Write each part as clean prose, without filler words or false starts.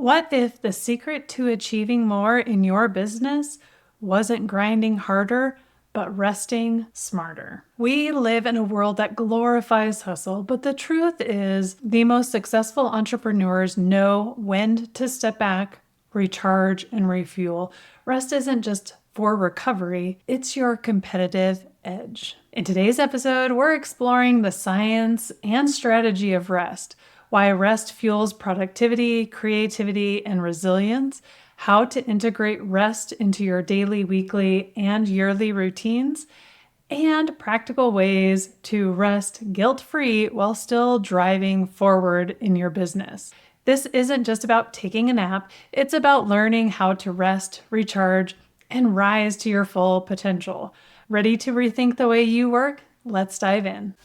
What if the secret to achieving more in your business wasn't grinding harder, but resting smarter? We live in a world that glorifies hustle, but the truth is, the most successful entrepreneurs know when to step back, recharge, and refuel. Rest isn't just for recovery, it's your competitive edge. In today's episode, we're exploring the science and strategy of rest, why rest fuels productivity, creativity, and resilience, how to integrate rest into your daily, weekly, and yearly routines, and practical ways to rest guilt-free while still driving forward in your business. This isn't just about taking a nap, it's about learning how to rest, recharge, and rise to your full potential. Ready to rethink the way you work? Let's dive in.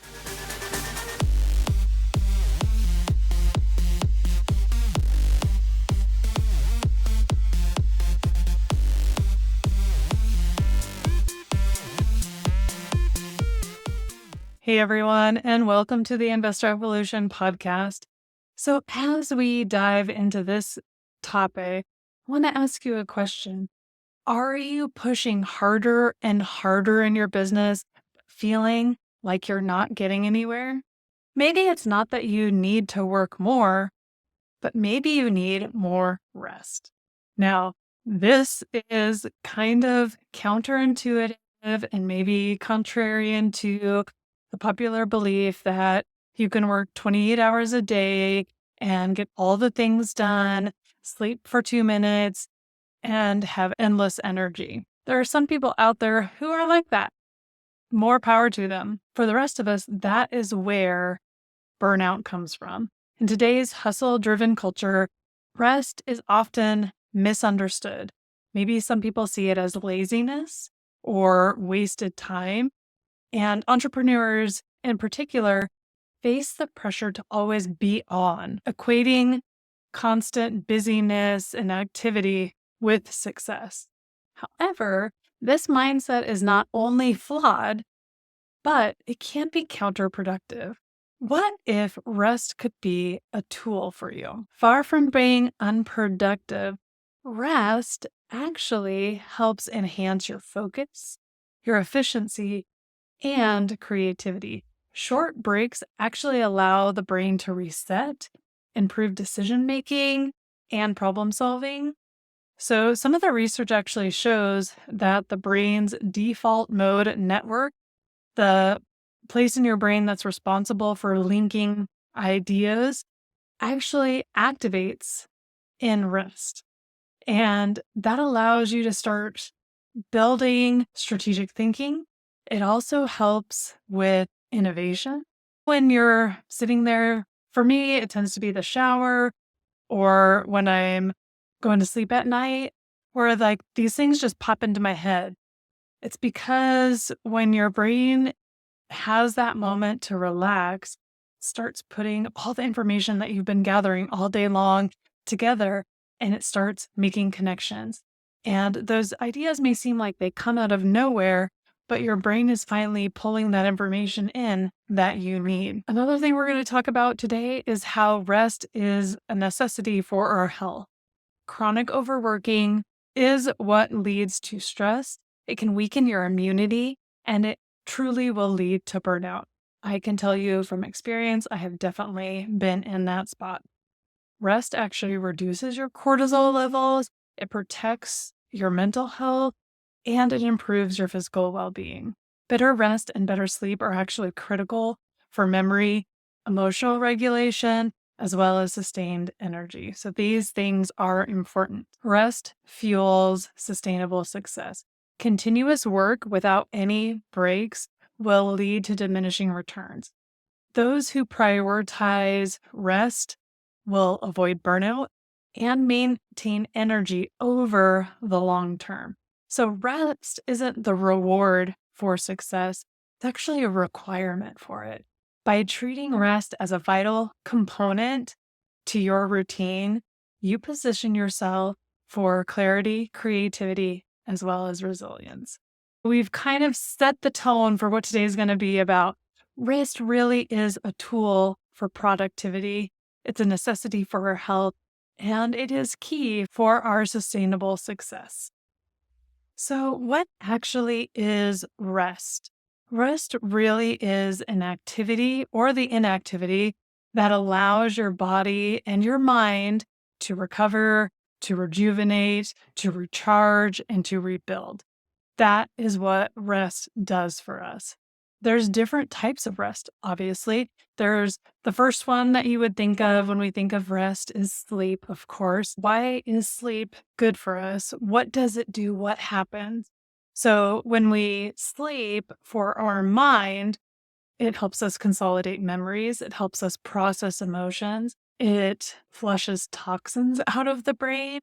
Hey everyone, and welcome to the Investor Evolution podcast. So, as we dive into this topic, I want to ask you a question. Are you pushing harder and harder in your business, feeling like you're not getting anywhere? Maybe it's not that you need to work more, but maybe you need more rest. Now, this is kind of counterintuitive and maybe contrarian to the popular belief that you can work 28 hours a day and get all the things done, sleep for 2 minutes, and have endless energy. There are some people out there who are like that. More power to them. For the rest of us, that is where burnout comes from. In today's hustle-driven culture, rest is often misunderstood. Maybe some people see it as laziness or wasted time. And entrepreneurs in particular face the pressure to always be on, equating constant busyness and activity with success. However, this mindset is not only flawed, but it can be counterproductive. What if rest could be a tool for you? Far from being unproductive, rest actually helps enhance your focus, your efficiency, and creativity. Short breaks actually allow the brain to reset, improve decision making, and problem solving. So, some of the research actually shows that the brain's default mode network, the place in your brain that's responsible for linking ideas, actually activates in rest. And that allows you to start building strategic thinking. It also helps with innovation. When you're sitting there, for me, it tends to be the shower or when I'm going to sleep at night, where like these things just pop into my head. It's because when your brain has that moment to relax, starts putting all the information that you've been gathering all day long together, and it starts making connections. And those ideas may seem like they come out of nowhere, but your brain is finally pulling that information in that you need. Another thing we're going to talk about today is how rest is a necessity for our health. Chronic overworking is what leads to stress. It can weaken your immunity, and it truly will lead to burnout. I can tell you from experience, I have definitely been in that spot. Rest actually reduces your cortisol levels, it protects your mental health, and it improves your physical well-being. Better rest and better sleep are actually critical for memory, emotional regulation, as well as sustained energy. So these things are important. Rest fuels sustainable success. Continuous work without any breaks will lead to diminishing returns. Those who prioritize rest will avoid burnout and maintain energy over the long term. So rest isn't the reward for success, it's actually a requirement for it. By treating rest as a vital component to your routine, you position yourself for clarity, creativity, as well as resilience. We've kind of set the tone for what today is going to be about. Rest really is a tool for productivity. It's a necessity for our health, and it is key for our sustainable success. So, what actually is rest? Rest really is an activity or the inactivity that allows your body and your mind to recover, to rejuvenate, to recharge, and to rebuild. That is what rest does for us. There's different types of rest, obviously. There's the first one that you would think of when we think of rest is sleep, of course. Why is sleep good for us? What does it do? What happens? So, when we sleep for our mind, it helps us consolidate memories. It helps us process emotions. It flushes toxins out of the brain.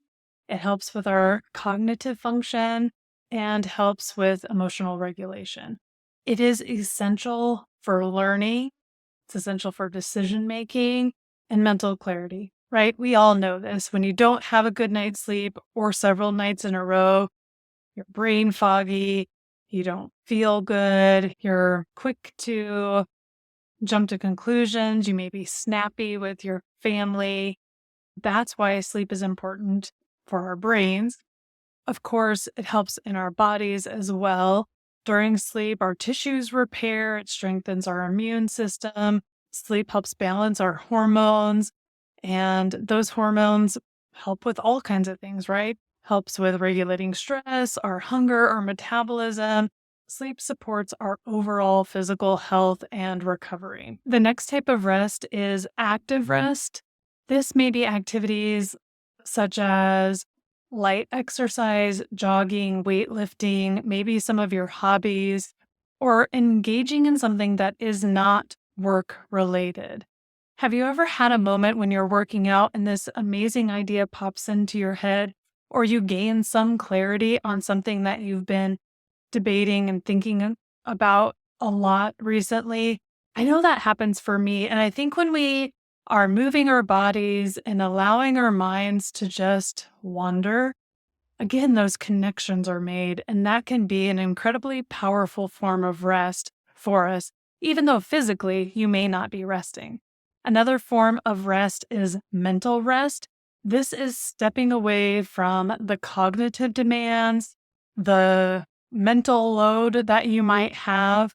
It helps with our cognitive function and helps with emotional regulation. It is essential for learning. It's essential for decision making and mental clarity, right? We all know this. When you don't have a good night's sleep or several nights in a row, your brain foggy, you don't feel good, you're quick to jump to conclusions, you may be snappy with your family. That's why sleep is important for our brains. Of course, it helps in our bodies as well. During sleep, our tissues repair, it strengthens our immune system. Sleep helps balance our hormones, and those hormones help with all kinds of things, right? Helps with regulating stress, our hunger, our metabolism. Sleep supports our overall physical health and recovery. The next type of rest is active rest. This may be activities such as light exercise, jogging, weightlifting, maybe some of your hobbies, or engaging in something that is not work related. Have you ever had a moment when you're working out and this amazing idea pops into your head, or you gain some clarity on something that you've been debating and thinking about a lot recently? I know that happens for me. And I think when we are moving our bodies and allowing our minds to just wander, again, those connections are made, and that can be an incredibly powerful form of rest for us, even though physically you may not be resting. Another form of rest is mental rest. This is stepping away from the cognitive demands, the mental load that you might have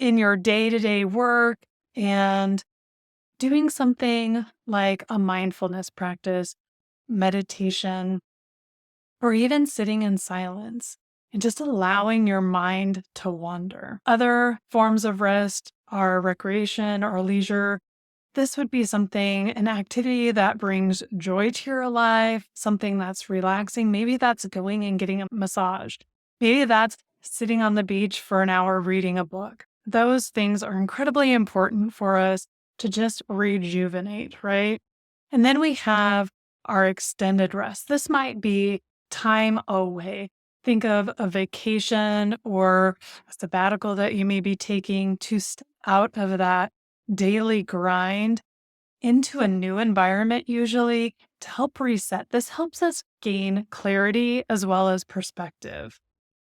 in your day to day work, and doing something like a mindfulness practice, meditation, or even sitting in silence and just allowing your mind to wander. Other forms of rest are recreation or leisure. This would be something, an activity that brings joy to your life, something that's relaxing. Maybe that's going and getting a massage. Maybe that's sitting on the beach for an hour reading a book. Those things are incredibly important for us to just rejuvenate, right? And then we have our extended rest. This might be time away. Think of a vacation or a sabbatical that you may be taking to step out of that daily grind into a new environment, usually to help reset. This helps us gain clarity as well as perspective.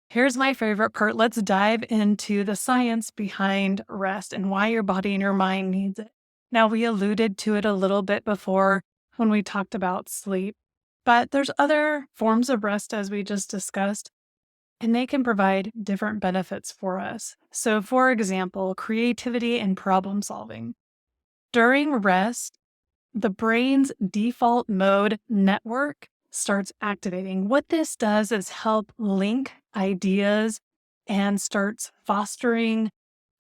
Here's my favorite part. Let's dive into the science behind rest and why your body and your mind needs it. Now, we alluded to it a little bit before when we talked about sleep, but there's other forms of rest as we just discussed, and they can provide different benefits for us. So, for example, creativity and problem solving. During rest, the brain's default mode network starts activating. What this does is help link ideas and starts fostering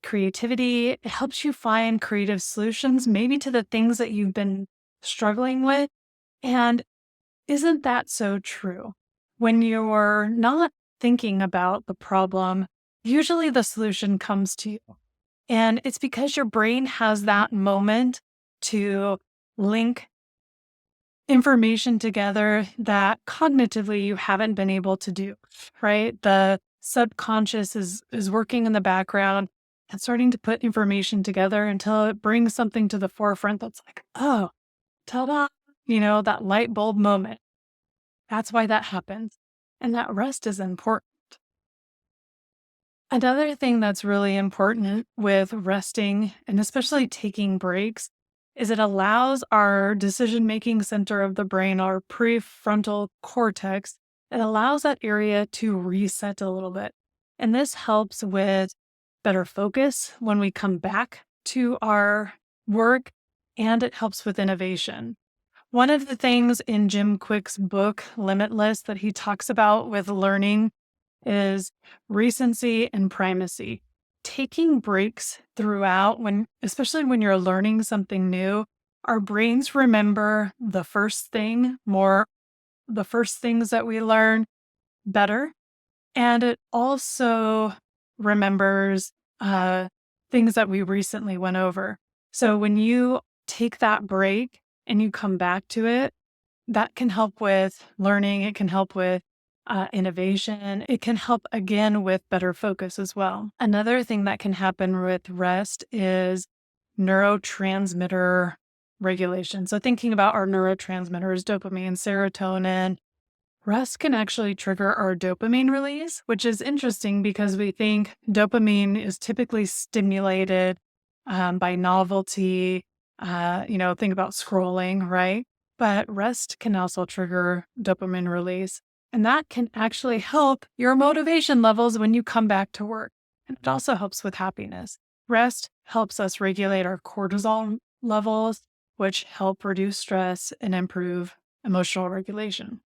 creativity. It helps you find creative solutions, maybe to the things that you've been struggling with. And isn't that so true? When you're not thinking about the problem, usually the solution comes to you. And it's because your brain has that moment to link information together that cognitively you haven't been able to do, right? The subconscious is working in the background and starting to put information together until it brings something to the forefront that's like, oh, ta-da, that light bulb moment. That's why that happens. And that rest is important. Another thing that's really important with resting and especially taking breaks is it allows our decision-making center of the brain, our prefrontal cortex, it allows that area to reset a little bit. And this helps with better focus when we come back to our work, and it helps with innovation. One of the things in Jim Quick's book, Limitless, that he talks about with learning is recency and primacy. Taking breaks throughout, especially when you're learning something new, our brains remember the first thing more, the first things that we learn better. And it also remembers things that we recently went over. So when you take that break and you come back to it, that can help with learning. It can help with innovation. It can help again with better focus as well. Another thing that can happen with rest is neurotransmitter regulation. So thinking about our neurotransmitters, dopamine, serotonin, rest can actually trigger our dopamine release, which is interesting because we think dopamine is typically stimulated by novelty. Think about scrolling, right? But rest can also trigger dopamine release. And that can actually help your motivation levels when you come back to work. And it also helps with happiness. Rest helps us regulate our cortisol levels, which help reduce stress and improve emotional regulation.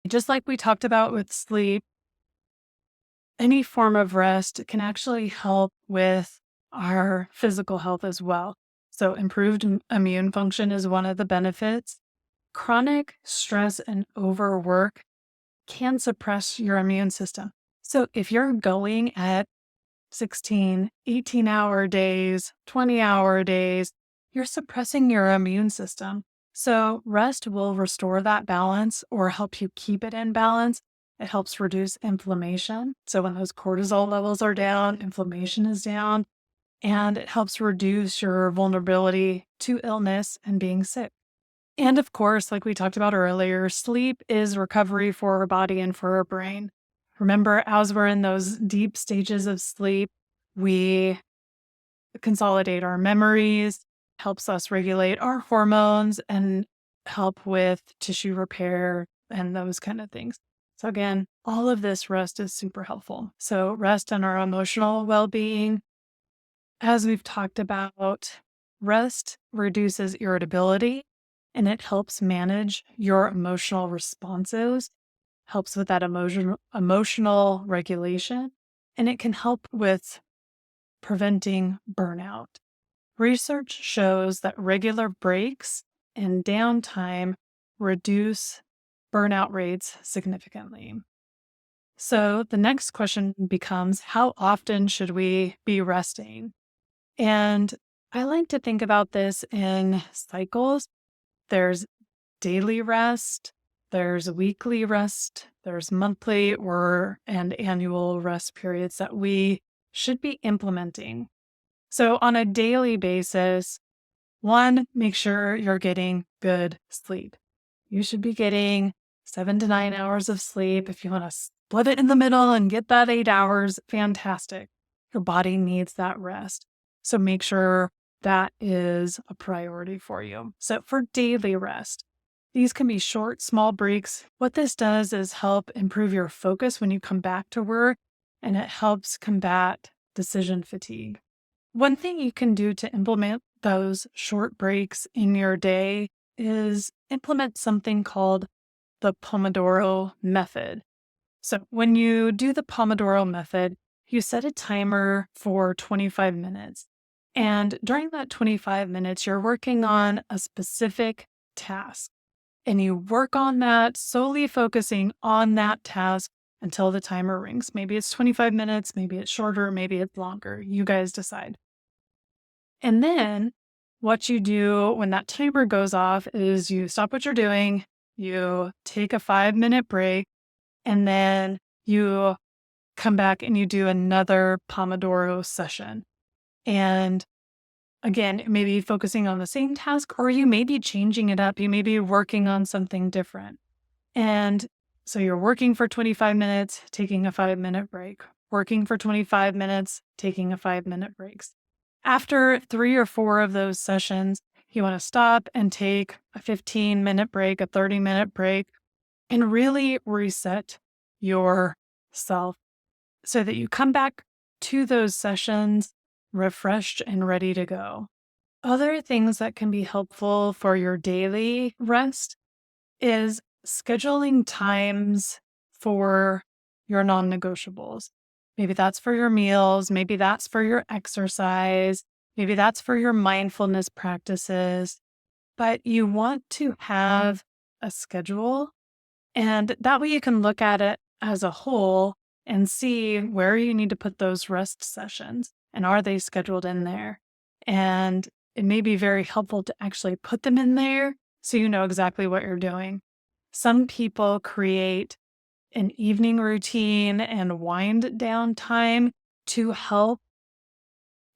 Just like we talked about with sleep, any form of rest can actually help with our physical health as well. So improved immune function is one of the benefits. Chronic stress and overwork can suppress your immune system. So if you're going at 16, 18-hour days, 20-hour days, you're suppressing your immune system. So rest will restore that balance or help you keep it in balance. It helps reduce inflammation. So when those cortisol levels are down, inflammation is down, and it helps reduce your vulnerability to illness and being sick. And of course, like we talked about earlier, sleep is recovery for our body and for our brain. Remember, as we're in those deep stages of sleep, we consolidate our memories, helps us regulate our hormones, and help with tissue repair and those kind of things. So again, all of this rest is super helpful. So rest and our emotional well-being, as we've talked about, rest reduces irritability and it helps manage your emotional responses, helps with that emotional regulation, and it can help with preventing burnout. Research shows that regular breaks and downtime reduce burnout rates significantly. So the next question becomes, how often should we be resting? And I like to think about this in cycles. There's daily rest, there's weekly rest, there's monthly and annual rest periods that we should be implementing. So on a daily basis, one, make sure you're getting good sleep. You should be getting 7 to 9 hours of sleep. If you want to split it in the middle and get that 8 hours, fantastic. Your body needs that rest. So make sure that is a priority for you. So for daily rest, these can be short, small breaks. What this does is help improve your focus when you come back to work, and it helps combat decision fatigue. One thing you can do to implement those short breaks in your day is implement something called the Pomodoro method. So when you do the Pomodoro method, you set a timer for 25 minutes. And during that 25 minutes, you're working on a specific task. And you work on that, solely focusing on that task until the timer rings. Maybe it's 25 minutes, maybe it's shorter, maybe it's longer. You guys decide. And then what you do when that timer goes off is you stop what you're doing, you take a 5-minute break, and then you come back and you do another Pomodoro session. And again, maybe focusing on the same task, or you may be changing it up. You may be working on something different. And so you're working for 25 minutes, taking a 5-minute break, working for 25 minutes, taking a 5-minute break. After 3 or 4 of those sessions, You want to stop and take a 15-minute break, a 30-minute break, and really reset yourself so that you come back to those sessions refreshed and ready to go. Other things that can be helpful for your daily rest is scheduling times for your non-negotiables. Maybe that's for your meals, maybe that's for your exercise, maybe that's for your mindfulness practices, but you want to have a schedule, and that way you can look at it as a whole and see where you need to put those rest sessions and are they scheduled in there. And it may be very helpful to actually put them in there so you know exactly what you're doing. Some people create an evening routine and wind down time to help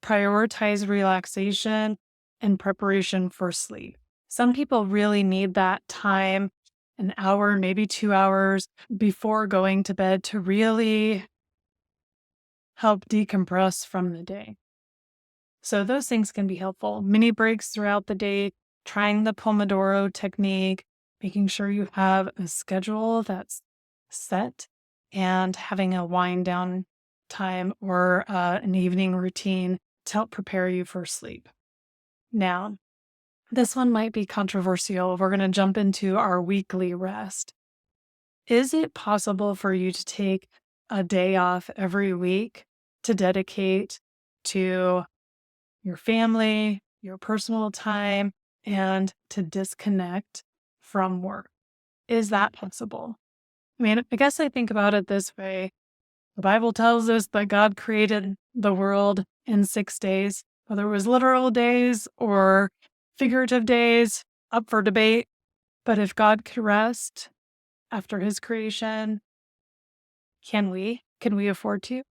prioritize relaxation and preparation for sleep. Some people really need that time, an hour, maybe 2 hours before going to bed to really help decompress from the day. So those things can be helpful. Mini breaks throughout the day, trying the Pomodoro technique, making sure you have a schedule that's set, and having a wind down time or an evening routine to help prepare you for sleep. Now, this one might be controversial. We're going to jump into our weekly rest. Is it possible for you to take a day off every week to dedicate to your family, your personal time, and to disconnect from work? Is that possible? I mean, I guess I think about it this way. The Bible tells us that God created the world in 6 days, whether it was literal days or figurative days, up for debate. But if God could rest after his creation, can we? Can we afford to? I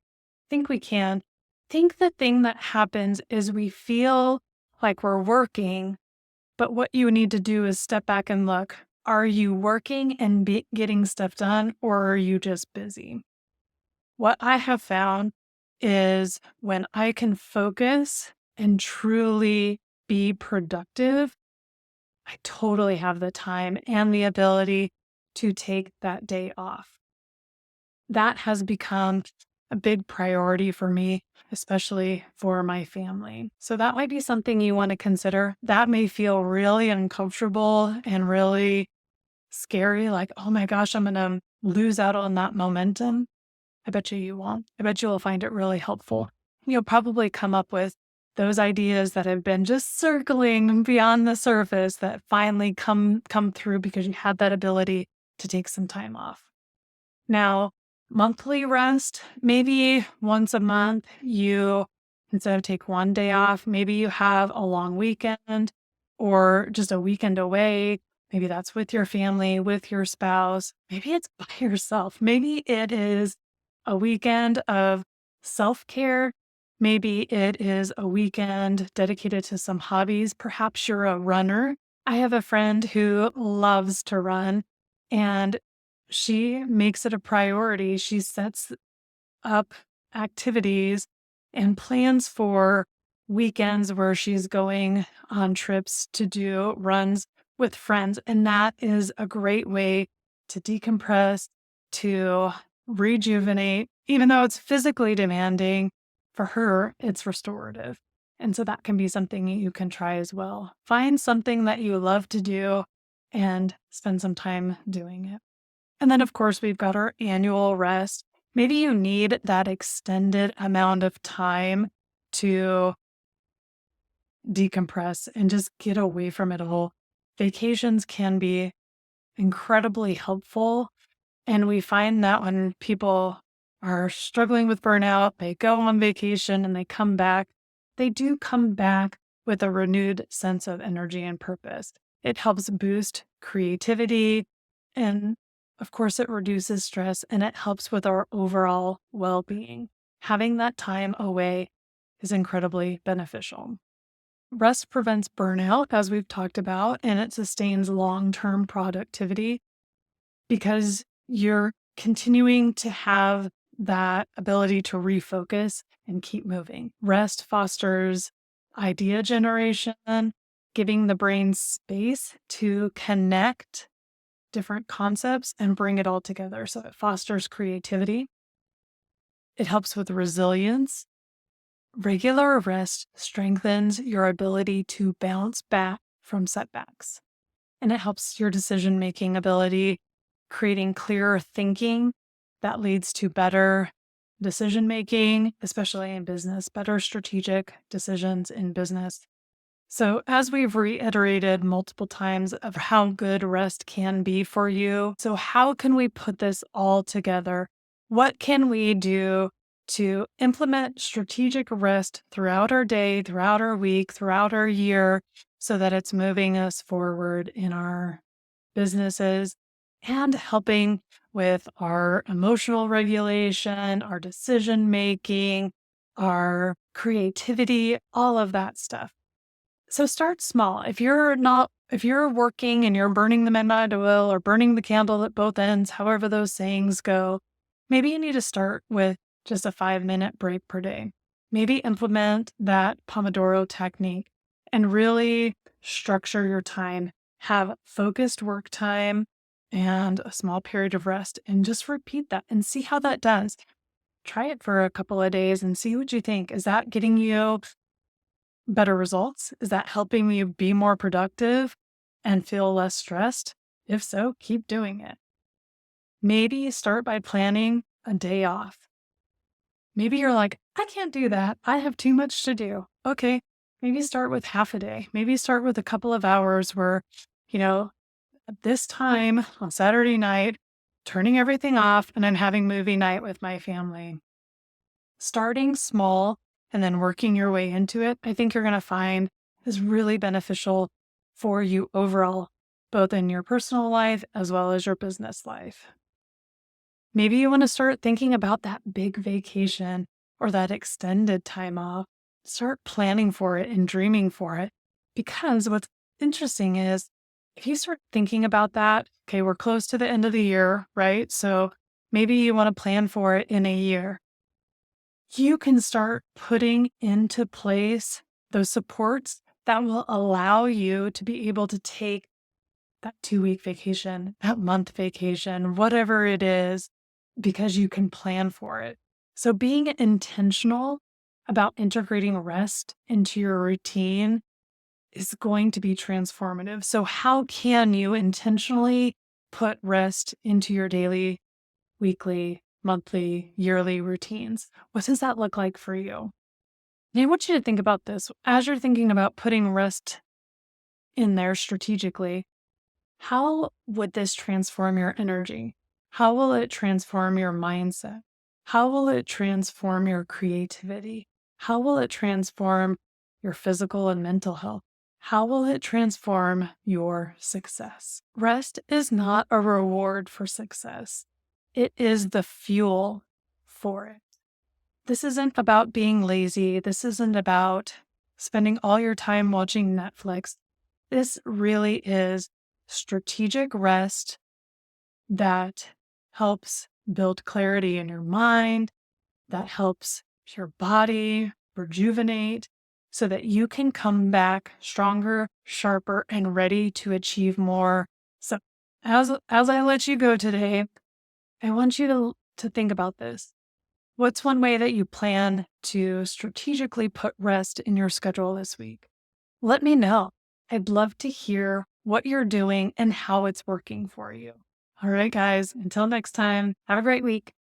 think we can. I think the thing that happens is we feel like we're working, but what you need to do is step back and look. Are you working and getting stuff done, or are you just busy? What I have found is when I can focus and truly be productive, I totally have the time and the ability to take that day off. That has become a big priority for me, especially for my family. So that might be something you want to consider. That may feel really uncomfortable and really scary, like, oh my gosh, I'm going to lose out on that momentum. I bet you won't. I bet you will find it really helpful. You'll probably come up with those ideas that have been just circling beyond the surface that finally come through because you had that ability to take some time off. Now, monthly rest, maybe once a month, you, instead of take one day off, maybe you have a long weekend or just a weekend away. Maybe that's with your family, with your spouse. Maybe it's by yourself. Maybe it is a weekend of self-care. Maybe it is a weekend dedicated to some hobbies. Perhaps you're a runner. I have a friend who loves to run, and she makes it a priority. She sets up activities and plans for weekends where she's going on trips to do runs with friends. And that is a great way to decompress, to rejuvenate. Even though it's physically demanding, for her, it's restorative. And so that can be something you can try as well. Find something that you love to do and spend some time doing it. And then, of course, we've got our annual rest. Maybe you need that extended amount of time to decompress and just get away from it all. Vacations can be incredibly helpful. And we find that when people are struggling with burnout, they go on vacation and they come back, they do come back with a renewed sense of energy and purpose. It helps boost creativity, and of course, it reduces stress and it helps with our overall well-being. Having that time away is incredibly beneficial. Rest prevents burnout, as we've talked about, and it sustains long-term productivity because you're continuing to have that ability to refocus and keep moving. Rest fosters idea generation, giving the brain space to connect different concepts and bring it all together. So it fosters creativity. It helps with resilience. Regular rest strengthens your ability to bounce back from setbacks. And it helps your decision-making ability, creating clearer thinking that leads to better decision-making, especially in business, better strategic decisions in business. So, as we've reiterated multiple times of how good rest can be for you, so how can we put this all together? What can we do to implement strategic rest throughout our day, throughout our week, throughout our year, so that it's moving us forward in our businesses and helping with our emotional regulation, our decision making, our creativity, all of that stuff. So start small. If you're working and you're burning the midnight oil or burning the candle at both ends, however those sayings go, maybe you need to start with just a 5-minute break per day. Maybe implement that Pomodoro technique and really structure your time. Have focused work time and a small period of rest, and just repeat that and see how that does. Try it for a couple of days and see what you think. Is that getting you better results? Is that helping you be more productive and feel less stressed? If so, keep doing it. Maybe start by planning a day off. Maybe you're like, I can't do that. I have too much to do. Okay, maybe start with half a day. Maybe start with a couple of hours where, at this time on Saturday night, turning everything off and then having movie night with my family. Starting small and then working your way into it, I think you're going to find is really beneficial for you overall, both in your personal life as well as your business life. Maybe you want to start thinking about that big vacation or that extended time off. Start planning for it and dreaming for it. Because what's interesting is if you start thinking about that, okay, we're close to the end of the year, right? So maybe you want to plan for it in a year. You can start putting into place those supports that will allow you to be able to take that 2-week vacation, that month vacation, whatever it is, because you can plan for it. So being intentional about integrating rest into your routine is going to be transformative. So how can you intentionally put rest into your daily, weekly, monthly, yearly routines? What does that look like for you? And I want you to think about this as you're thinking about putting rest in there strategically. How would this transform your energy? How will it transform your mindset? How will it transform your creativity? How will it transform your physical and mental health? How will it transform your success? Rest is not a reward for success. It is the fuel for it. This isn't about being lazy. This isn't about spending all your time watching Netflix. This really is strategic rest that helps build clarity in your mind, that helps your body rejuvenate so that you can come back stronger, sharper, and ready to achieve more. So as I let you go today, I want you to think about this. What's one way that you plan to strategically put rest in your schedule this week? Let me know. I'd love to hear what you're doing and how it's working for you. All right, guys, until next time, have a great week.